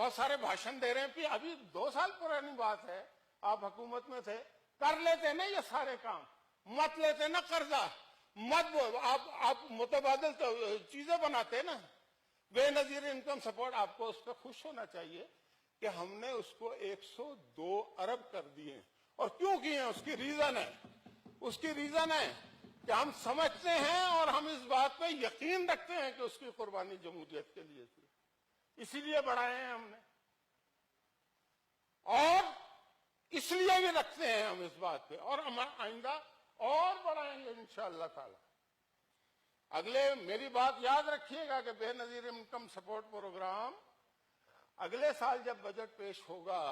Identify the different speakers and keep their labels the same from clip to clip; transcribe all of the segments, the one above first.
Speaker 1: بہت سارے بھاشن دے رہے ہیں کہ ابھی 2 سال پرانی بات ہے، آپ حکومت میں تھے، کر لیتے نا یہ سارے کام، مت لیتے نا قرضہ، مت آپ متبادل چیزیں بناتے نا، بے نظیر انکم سپورٹ. آپ کو اس پہ خوش ہونا چاہیے کہ ہم نے اس کو 102 ارب کر دیے. اور کیوں کیے ہیں؟ اس کی ریزن ہے کہ ہم سمجھتے ہیں اور ہم اس بات پہ یقین رکھتے ہیں کہ اس کی قربانی جمہوریت کے لیے تھی، اسی لیے بڑھائے ہیں ہم نے، اور اس لیے بھی رکھتے ہیں ہم اس بات پہ، اور ہم آئندہ اور بڑھائیں گے انشاءاللہ تعالی. میری بات یاد رکھیے گا کہ بے نظیر انکم سپورٹ پروگرام اگلے سال جب بجٹ پیش ہوگا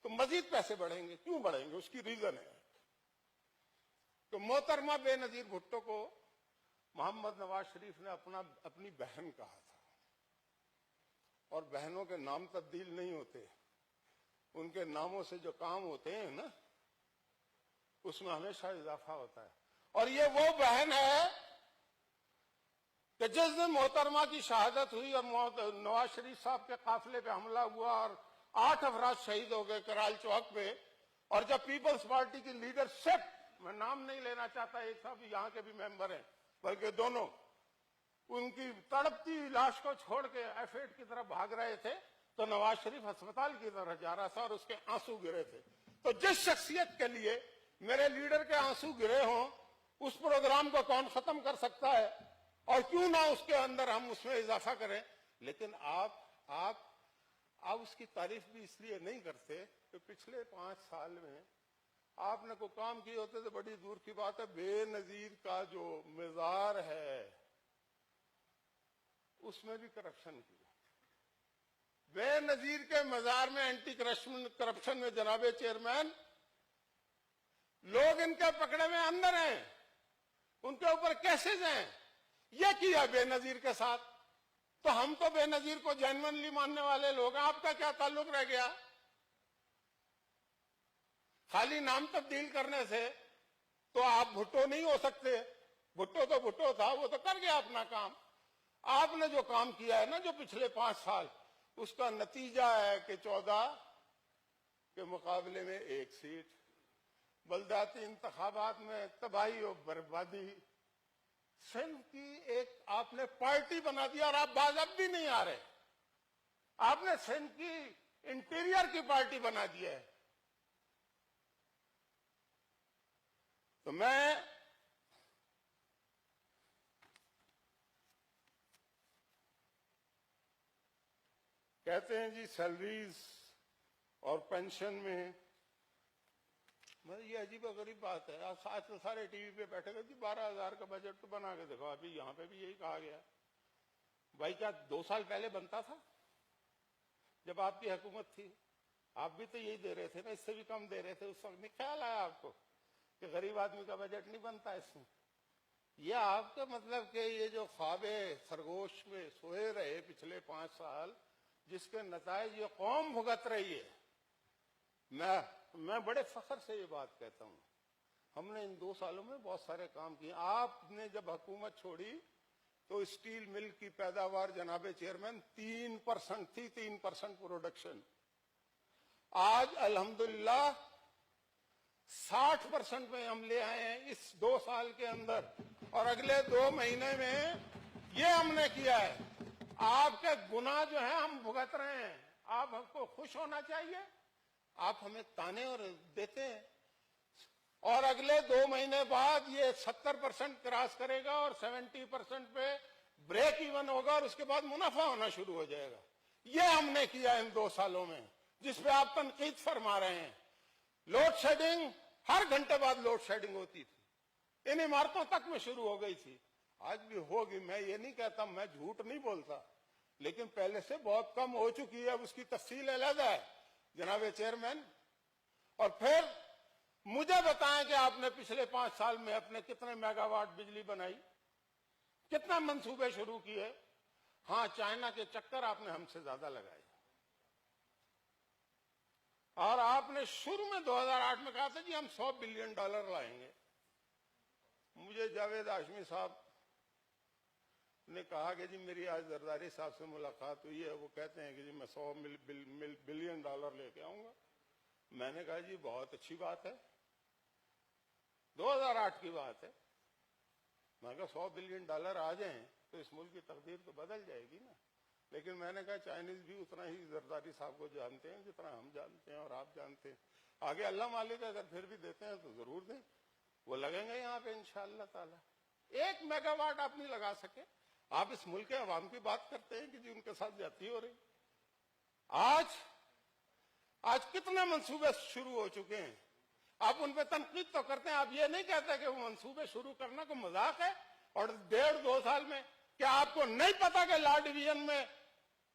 Speaker 1: تو مزید پیسے بڑھیں گے. کیوں بڑھیں گے؟ اس کی ریزن ہے کہ محترمہ بے نظیر بھٹو کو محمد نواز شریف نے اپنی بہن کہا تھا، اور بہنوں کے نام تبدیل نہیں ہوتے، ان کے ناموں سے جو کام ہوتے ہیں نا اس میں ہمیشہ اضافہ ہوتا ہے. اور یہ وہ بہن ہے کہ جس دن محترمہ کی شہادت ہوئی اور نواز شریف صاحب کے قافلے پہ حملہ ہوا اور 8 افراد شہید ہو گئے کرال چوک پہ، اور جب پیپلز پارٹی کی لیڈرشپ، میں نام نہیں لینا چاہتا، ایک صاحب یہاں کے بھی ممبر ہیں بلکہ دونوں، ان کی تڑپتی لاش کو چھوڑ کے F8 کی طرف بھاگ رہے تھے تو نواز شریف ہسپتال کی طرف جا رہا تھا اور اس کے آنسو گرے تھے. تو جس شخصیت کے لیے میرے لیڈر کے آنسو گرے ہوں، اس پروگرام کو کون ختم کر سکتا ہے؟ اور کیوں نہ اس کے اندر ہم اس میں اضافہ کریں. لیکن آپ اس کی تعریف بھی اس لیے نہیں کرتے کہ پچھلے 5 سال میں آپ نے کوئی کام کیے ہوتے تو بڑی دور کی بات ہے. بے نظیر کا جو مزار ہے اس میں بھی کرپشن کی. بے نظیر کے مزار میں اینٹی کرپشن میں جناب چیئرمین لوگ ان کے پکڑے میں اندر ہیں، ان کے اوپر کیسز ہیں. یہ کیا بے نظیر کے ساتھ، تو ہم تو بے نظیر کو جینوئنلی ماننے والے لوگ ہیں. آپ کا کیا تعلق رہ گیا؟ خالی نام تبدیل کرنے سے تو آپ بھٹو نہیں ہو سکتے. بھٹو تو بھٹو تھا، وہ تو کر گیا اپنا کام. آپ نے جو کام کیا ہے نا جو پچھلے 5 سال، اس کا نتیجہ ہے کہ 14 کے مقابلے میں 1 سیٹ، بلدیاتی انتخابات میں تباہی و بربادی، سندھ کی ایک آپ نے پارٹی بنا دیا اور آپ باز اب بھی نہیں آ رہے. آپ نے سندھ کی انٹیریئر کی پارٹی بنا دیا ہے. تو میں کہتے ہیں جی سیلریز اور پینشن میں، یہ عجیب و غریب بات ہے. آج تو سارے ٹی وی پہ بیٹھے گئے جی 12,000 کا بجٹ تو بنا کے دیکھو. ابھی یہاں پہ بھی یہی کہا گیا. بھائی کیا 2 سال پہلے بنتا تھا جب آپ کی حکومت تھی؟ آپ بھی تو یہی دے رہے تھے نا، اس سے بھی کم دے رہے تھے. اس وقت نہیں خیال آیا آپ کو کہ غریب آدمی کا بجٹ نہیں بنتا اس میں؟ یہ آپ کا مطلب کہ یہ جو خواب سرگوش میں سوئے رہے پچھلے 5 سال، جس کے نتائج یہ قوم بھگت رہی ہے. میں بڑے فخر سے یہ بات کہتا ہوں، ہم نے ان 2 سالوں میں بہت سارے کام کیے. آپ نے جب حکومت چھوڑی تو اسٹیل مل کی پیداوار جناب چیئرمین 3% تھی، 3% پروڈکشن. آج الحمدللہ 60% میں ہم لے آئے ہیں اس 2 سال کے اندر، اور اگلے 2 مہینے میں یہ ہم نے کیا ہے. آپ کے گناہ جو ہیں ہم بھگت رہے ہیں. آپ ہم کو خوش ہونا چاہیے. آپ ہمیں تانے اور دیتے ہیں، اور اگلے 2 مہینے بعد یہ 70% کراس کرے گا اور 70% پہ بریک ایون ہوگا، اور اس کے بعد منافع ہونا شروع ہو جائے گا. یہ ہم نے کیا ان 2 سالوں میں، جس پہ آپ تنقید فرما رہے ہیں. لوڈ شیڈنگ، ہر گھنٹے بعد لوڈ شیڈنگ ہوتی تھی، ان عمارتوں تک میں شروع ہو گئی تھی. آج بھی ہوگی، میں یہ نہیں کہتا، میں جھوٹ نہیں بولتا، لیکن پہلے سے بہت کم ہو چکی ہے. اب اس کی تفصیل علیحدہ ہے جناب چیئرمین. اور پھر مجھے بتائیں کہ آپ نے پچھلے 5 سال میں اپنے کتنے میگا واٹ بجلی بنائی، کتنے منصوبے شروع کیے؟ ہاں، چائنا کے چکر آپ نے ہم سے زیادہ لگائے. اور آپ نے شروع میں 2008 میں کہا تھا جی ہم $100 بلین لائیں گے. مجھے جاوید ہاشمی صاحب نے کہا کہ جی میری آج زرداری صاحب سے ملاقات ہوئی ہے, وہ کہتے ہیں کہ جی میں $100 بلین لے کے آؤں گا. میں نے کہا جی بہت اچھی بات ہے, 2008 کی بات ہے. میں کہا $100 بلین آ جائیں تو اس ملک کی تقدیر تو بدل جائے گی نا. لیکن میں نے کہا چائنیز بھی اتنا ہی زرداری صاحب کو جانتے ہیں جتنا ہم جانتے ہیں اور آپ جانتے ہیں. آگے اللہ مالک اگر پھر بھی دیتے ہیں تو ضرور دیں, وہ لگیں گے یہاں پہ انشاءاللہ تعالی. 1 میگا واٹ آپ نہیں لگا سکے. آپ اس ملک کے عوام کی بات کرتے ہیں کہ جی ان کے ساتھ زیادتی ہو رہی. آج کتنے منصوبے شروع ہو چکے ہیں, آپ ان پہ تنقید تو کرتے ہیں, آپ یہ نہیں کہتے کہ وہ منصوبے شروع کرنا کوئی مذاق ہے. اور 1.5-2 سال میں کیا آپ کو نہیں پتا کہ لا ڈویژن میں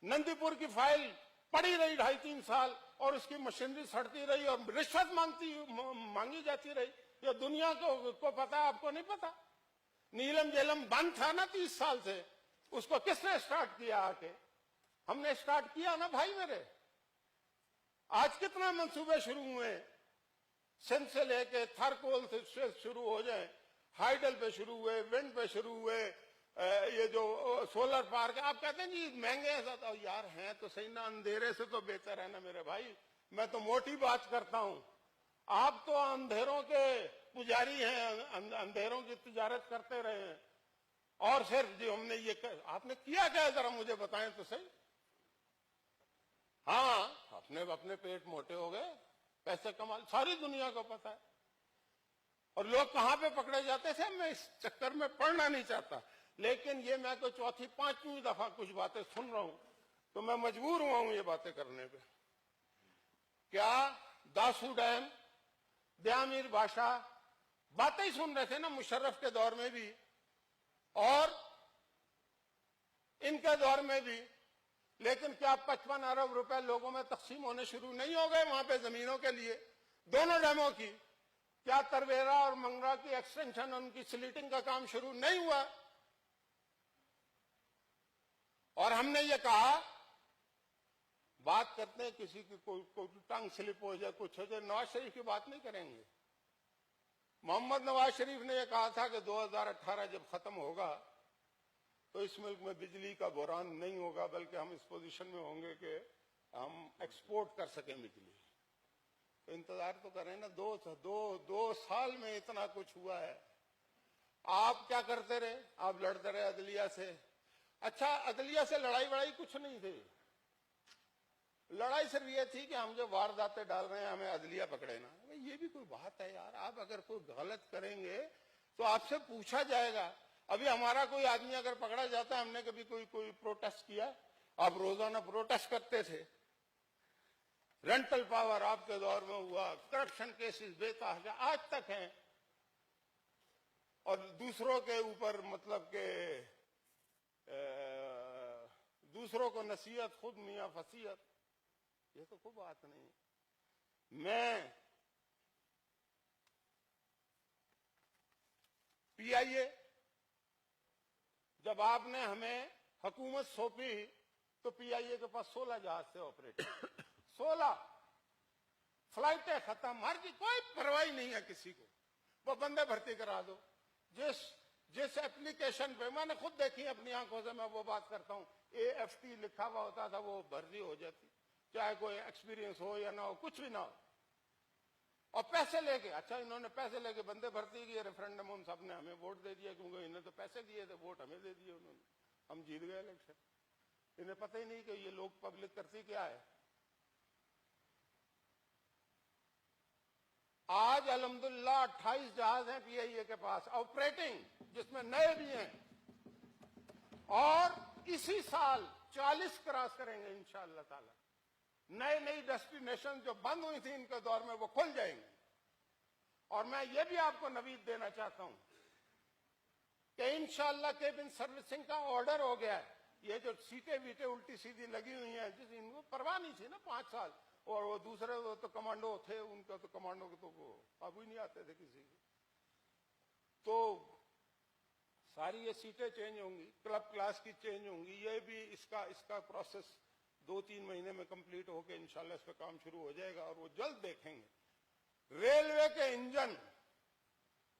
Speaker 1: نندی پور کی فائل پڑی رہی 2.5-3 سال اور اس کی مشینری سڑتی رہی اور رشوت مانگی جاتی رہی؟ یہ دنیا کو پتا ہے, آپ کو نہیں پتا. نیلم جیلم بند تھا نا 30 سال سے, اس کو کس نے اسٹارٹ کیا؟ آ کے ہم نے اسٹارٹ کیا نا بھائی میرے. آج کتنے منصوبے شروع ہوئے, سندھ سے لے کے تھرکول سے شروع ہو جائیں, ہائیڈل پہ شروع ہوئے, ونڈ پہ شروع ہوئے, یہ جو سولر پارک. آپ کہتے ہیں جی مہنگے ہیں, یار ہیں تو صحیح نا, اندھیرے سے تو بہتر ہے نا میرے بھائی. میں تو موٹی بات کرتا ہوں, آپ تو اندھیروں کے پجاری ہیں, اندھیروں کی تجارت کرتے رہے ہیں. اور صرف جی ہم نے یہ آپ نے کیا کیا ذرا مجھے بتائیں تو صحیح. ہاں اپنے پیٹ موٹے ہو گئے, پیسے کما, ساری دنیا کو پتا ہے. اور لوگ کہاں پہ پکڑے جاتے تھے, میں اس چکر میں پڑنا نہیں چاہتا. لیکن یہ میں تو 4تھی-5ویں دفعہ کچھ باتیں سن رہا ہوں تو میں مجبور ہوا ہوں یہ باتیں کرنے پہ. کیا داسو ڈیم, دیامیر بادشاہ باتیں ہی سن رہے تھے نا مشرف کے دور میں بھی اور ان کے دور میں بھی. لیکن کیا 55 ارب روپے لوگوں میں تقسیم ہونے شروع نہیں ہو گئے وہاں پہ زمینوں کے لیے, دونوں ڈیموں کی؟ کیا ترویرا اور منگرا کی ایکسٹینشن, ان کی سلیٹنگ کا کام شروع نہیں ہوا؟ اور ہم نے یہ کہا, بات کرتے ہیں کسی کی کوئی ٹنگ سلپ ہو جائے, کچھ ہو جائے, نواز شریف کی بات نہیں کریں گے. محمد نواز شریف نے یہ کہا تھا کہ 2018 جب ختم ہوگا تو اس ملک میں بجلی کا بحران نہیں ہوگا, بلکہ ہم اس پوزیشن میں ہوں گے کہ ہم ایکسپورٹ کر سکیں بجلی. تو انتظار تو کریں نا, 2 سال میں اتنا کچھ ہوا ہے. آپ کیا کرتے رہے؟ آپ لڑتے رہے عدلیہ سے. اچھا عدلیہ سے لڑائی کچھ نہیں تھی, لڑائی صرف یہ تھی کہ ہم جو وارداتیں ڈال رہے ہیں ہمیں عدلیہ پکڑے نا. یہ بھی کوئی بات ہے یار؟ آپ اگر کوئی غلط کریں گے تو آپ سے پوچھا جائے گا. ابھی ہمارا کوئی آدمی اگر پکڑا جاتا ہے, ہم نے کبھی کوئی پروٹیسٹ کیا؟ آپ روزانہ پروٹیسٹ کرتے تھے. رینٹل پاور آپ کے دور میں ہوا, کرپشن کیسز بے تحاشا آج تک ہیں, اور دوسروں کے اوپر مطلب کہ دوسروں کو نصیحت, خود میاں فصیحت. یہ تو کوئی بات نہیں. میں پی آئی اے, جب آپ نے ہمیں حکومت سونپی تو پی آئی اے کے پاس 16 جہاز سے آپریٹ 16 فلائٹیں ختم, ہر کی کوئی پرواہ نہیں ہے کسی کو. وہ بندے بھرتی کرا دو. جس ایپلیکیشن پہ میں نے خود دیکھی اپنی آنکھوں سے, میں وہ بات کرتا ہوں, AFT لکھا ہوا ہوتا تھا, وہ بھرتی ہو جاتی, چاہے کوئی ایکسپیرینس ہو یا نہ ہو, کچھ بھی نہ ہو. اور پیسے لے کے, اچھا انہوں نے پیسے لے کے بندے بھرتی کی, ریفرنڈم ان سب نے ہمیں ووٹ دے دیا, کیونکہ انہوں نے تو پیسے دیے تھے, ووٹ ہمیں دے دیے انہوں نے, ہم جیت گئے الیکشن. انہیں پتہ ہی نہیں کہ یہ لوگ پبلک کرتی کیا ہے. آج الحمدللہ 28 جہاز ہیں پی آئی اے کے پاس آپریٹنگ, جس میں نئے بھی ہیں, اور اسی سال 40 کراس کریں گے انشاءاللہ تعالی. نئی ڈیسٹینیشن جو بند ہوئی تھی ان کے دور میں وہ کھل جائیں گے. اور میں یہ بھی آپ کو نوید دینا چاہتا ہوں کہ انشاءاللہ کیبن سروسنگ کا آرڈر ہو گیا ہے. یہ جو سیٹیں ویٹیں الٹی سیدھی لگی ہوئی ہیں, جس ان کو پرواہ نہیں تھی نا 5 سال, اور وہ دوسرے تو کمانڈو تھے, ان کا تو کمانڈو کے تو وہ ابھی نہیں آتے تھے کسی کے. تو ساری یہ سیٹیں چینج ہوں گی, کلب کلاس کی چینج ہوں گی. یہ بھی اس کا پروسیس 2-3 مہینے میں کمپلیٹ ہو کے انشاءاللہ اس پہ کام شروع ہو جائے گا, اور وہ جلد دیکھیں گے. ریلوے کے انجن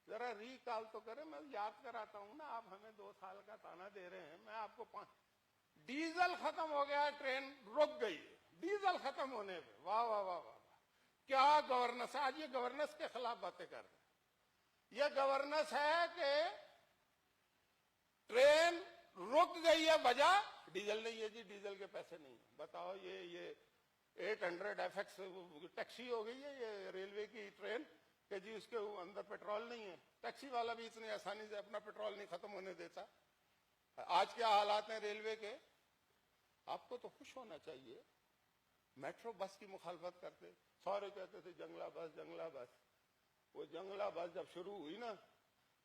Speaker 1: ذرا ریکال تو کریں. میں یاد کراتا ہوں نا, آپ ہمیں 2 سال کا تانا دے رہے ہیں. میں آپ کو ڈیزل ختم ہو گیا, ٹرین رک گئی ڈیزل ختم ہونے پہ. واہ واہ واہ واہ, کیا گورننس ہے. آج یہ گورننس کے خلاف باتیں کر رہے ہیں. یہ گورننس ہے کہ ٹرین رک گئی ہے, وجہ ڈیزل نہیں ہے. جی ڈیزل کے پیسے نہیں ہیں. بتاؤ, یہ 800 FX ٹیکسی ہو گئی ہے یہ ریلوے کی ٹرین کہ جی اس کے اندر پیٹرول نہیں ہے. ٹیکسی والا بھی اتنی آسانی سے اپنا پیٹرول نہیں ختم ہونے دیتا. آج کیا حالات ہیں ریلوے کے. آپ کو تو خوش ہونا چاہیے. میٹرو بس کی مخالفت کرتے, سارے کہتے تھے جنگلہ بس جنگلہ بس. وہ جنگلہ بس جب شروع ہوئی نا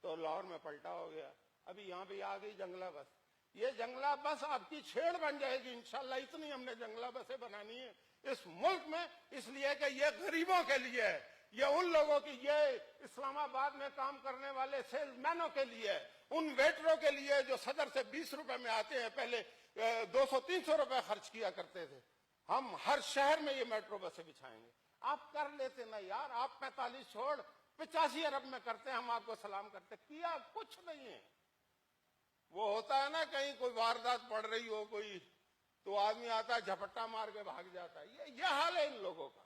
Speaker 1: تو لاہور میں پلٹا ہو گیا. ابھی یہاں بھی آ گئی جنگلہ بس. یہ جنگلہ بس آپ کی چھیڑ بن جائے گی انشاءاللہ. اتنی ہم نے جنگلہ بسیں بنانی ہے اس ملک میں, اس لیے کہ یہ غریبوں کے لیے ہے, یہ ان لوگوں کی, یہ اسلام آباد میں کام کرنے والے سیلز مینوں کے لیے ہے, ان ویٹروں کے لیے جو صدر سے 20 روپے میں آتے ہیں. پہلے 200-300 روپے خرچ کیا کرتے تھے. ہم ہر شہر میں یہ میٹرو بسیں بچھائیں گے. آپ کر لیتے نا یار. آپ 45 چھوڑ 85 ارب میں کرتے ہیں, ہم آپ کو سلام کرتے. کیا کچھ نہیں ہے. وہ ہوتا ہے نا کہیں کوئی واردات پڑ رہی ہو کوئی, تو آدمی آتا ہے جھپٹا مار کے بھاگ جاتا ہے. یہ حال ہے ان لوگوں کا.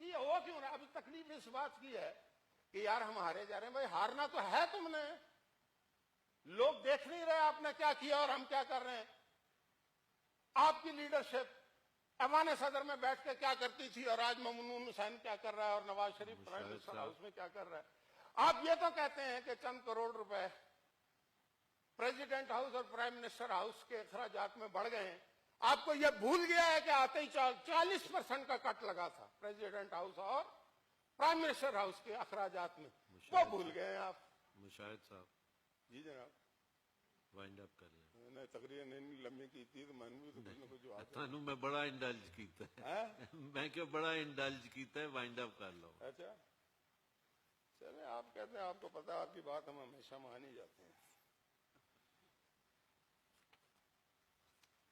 Speaker 1: یہ ہو کیوں رہا. ابھی تکلیف اس بات کی ہے کہ یار ہم ہارے جا رہے ہیں. بھائی ہارنا تو ہے تم نے. لوگ دیکھ نہیں رہے آپ نے کیا کیا اور ہم کیا کر رہے ہیں. آپ کی لیڈرشپ ایوان صدر میں بیٹھ کے کیا کرتی تھی, اور آج ممنون حسین کیا کر رہا ہے, اور Nawaz Sharif prime minister house میں کیا کر رہا ہے. آپ یہ تو کہتے ہیں کہ چند کروڑ روپے پریزیڈنٹ ہاؤس اور پرائم منسٹر ہاؤس کے اخراجات میں بڑھ گئے ہیں. آپ کو یہ بھول گیا ہے کہ آتے ہی 40% کا کٹ لگا تھا پریزیڈنٹ ہاؤس اور پرائم منسٹر ہاؤس کے اخراجات میں. وہ بھول گئے ہیں آپ.
Speaker 2: مشاہد صاحب
Speaker 1: جی جناب,
Speaker 2: وائنڈ اپ کر لیں.
Speaker 1: میں نے تقریر نہیں لمبی کی تھی تو میں نے بھی تو کچھ نہ کچھ جواب
Speaker 2: تھانوں میں بڑا انڈلج کیتا ہے. میں کہ بڑا انڈلج کیتا ہے, وائنڈ اپ کر لو.
Speaker 1: اچھا چلے, آپ کہتے ہیں آپ کو پتا ہے آپ کی بات ہم ہمیشہ مان ہی جاتے ہیں.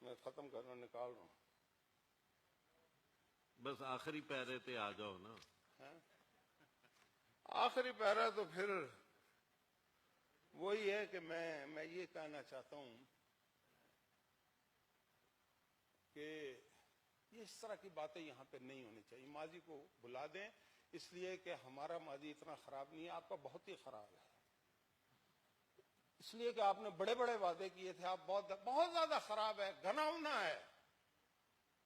Speaker 1: میں ختم کرنا نکال رہا ہوں.
Speaker 2: بس آخری پیرے تے آ جاؤ نا.
Speaker 1: آخری پیرا تو پھر وہی ہے کہ میں یہ کہنا چاہتا ہوں کہ یہ اس طرح کی باتیں یہاں پہ نہیں ہونی چاہیے. ماضی کو بھلا دیں, اس لیے کہ ہمارا ماضی اتنا خراب نہیں ہے, آپ کا بہت ہی خراب ہے. اس لیے کہ آپ نے بڑے بڑے وعدے کیے تھے. آپ بہت زیادہ خراب ہے, گھناؤنا ہے,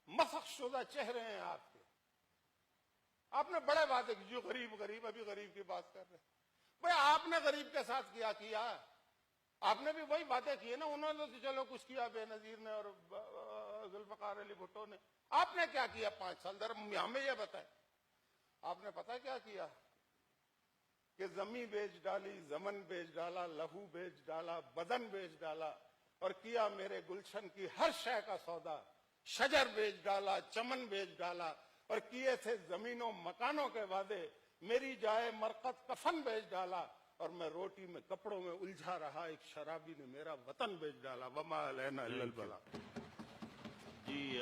Speaker 1: مسخ شدہ چہرے ہیں آپ کے. آپ نے بڑے وعدے کیے, جو غریب ابھی غریب کی بات کر رہے ہیں. بھائی آپ نے غریب کے ساتھ کیا آپ نے بھی وہی باتیں کی نا. انہوں نے تو چلو کچھ کیا, بے نظیر نے اور ذوالفقار علی بھٹو نے. آپ نے کیا کیا 5 سال در ہمیں یہ بتائیں. آپ نے پتا کیا کیا کہ زمین بیچ ڈالی, زمن بیچ ڈالا, لہو بیچ ڈالا, بدن بیچ ڈالا, اور کیا میرے گلشن کی ہر شے کا سودا. شجر بیچ ڈالا, چمن بیچ ڈالا, اور کیے تھے زمینوں مکانوں کے وعدے. میری جائے مرقد کفن بیچ ڈالا, اور میں روٹی میں کپڑوں میں الجھا رہا. ایک شرابی نے میرا وطن بیچ ڈالا. وما علینا الا البلاغ.
Speaker 2: جی